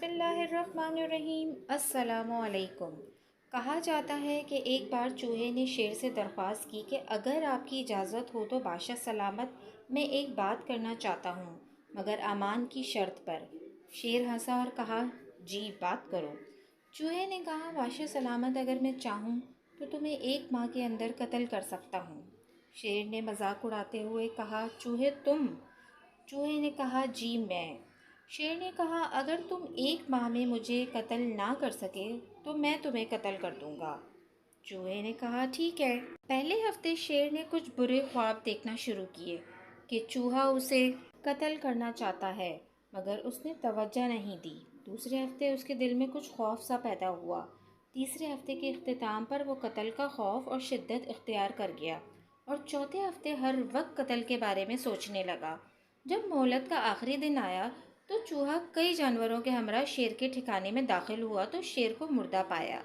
बिस्मिल्लाहिर्रहमानिर्रहीम। अस्सलामु अलैकुम। कहा जाता है कि एक बार चूहे ने शेर से दरख्वास्त की कि अगर आपकी इजाज़त हो तो बादशाह सलामत, मैं एक बात करना चाहता हूँ, मगर अमान की शर्त पर। शेर हंसा और कहा, जी बात करो। चूहे ने कहा, बादशाह सलामत, अगर मैं चाहूँ तो तुम्हें एक माह के अंदर कत्ल कर सकता हूँ। शेर ने मजाक उड़ाते हुए कहा, चूहे तुम? चूहे ने कहा, जी मैं। शेर ने कहा, अगर तुम एक माह में मुझे कत्ल ना कर सके तो मैं तुम्हें कत्ल कर दूंगा। चूहे ने कहा, ठीक है। पहले हफ्ते शेर ने कुछ बुरे ख्वाब देखना शुरू किए कि चूहा उसे कत्ल करना चाहता है, मगर उसने तवज्जो नहीं दी। दूसरे हफ्ते उसके दिल में कुछ खौफ सा पैदा हुआ। तीसरे हफ्ते के इख्तिताम पर वो कत्ल का खौफ और शिद्दत इख्तियार कर गया और चौथे हफ्ते हर वक्त कत्ल के बारे में सोचने लगा। जब मोहलत का आखिरी दिन आया तो चूहा कई जानवरों के हमरा शेर के ठिकाने में दाखिल हुआ तो शेर को मुर्दा पाया।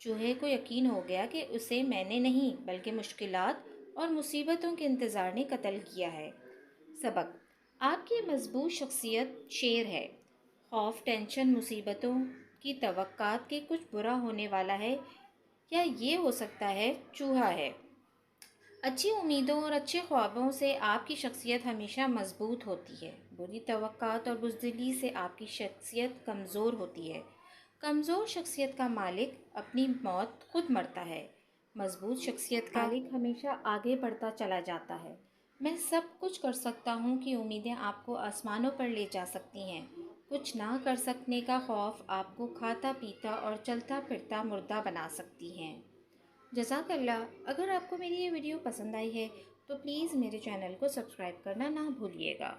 चूहे को यकीन हो गया कि उसे मैंने नहीं बल्कि मुश्किलात और मुसीबतों के इंतज़ार ने कत्ल किया है। सबक: आपकी मजबूत शख्सियत शेर है। खौफ, टेंशन, मुसीबतों की तवक्कात के कुछ बुरा होने वाला है, या ये हो सकता है चूहा है। अच्छी उम्मीदों और अच्छे ख्वाबों से आपकी शख्सियत हमेशा मजबूत होती है। बुरी तवक्कात और बुज़दिली से आपकी शख्सियत कमज़ोर होती है। कमज़ोर शख्सियत का मालिक अपनी मौत खुद मरता है। मजबूत शख्सियत का मालिक हमेशा आगे बढ़ता चला जाता है। मैं सब कुछ कर सकता हूँ कि उम्मीदें आपको आसमानों पर ले जा सकती हैं। कुछ ना कर सकने का खौफ आपको खाता पीता और चलता फिरता मुर्दा बना सकती हैं। जज़ाकल्लाह। अगर आपको मेरी ये वीडियो पसंद आई है तो प्लीज़ मेरे चैनल को सब्सक्राइब करना ना भूलिएगा।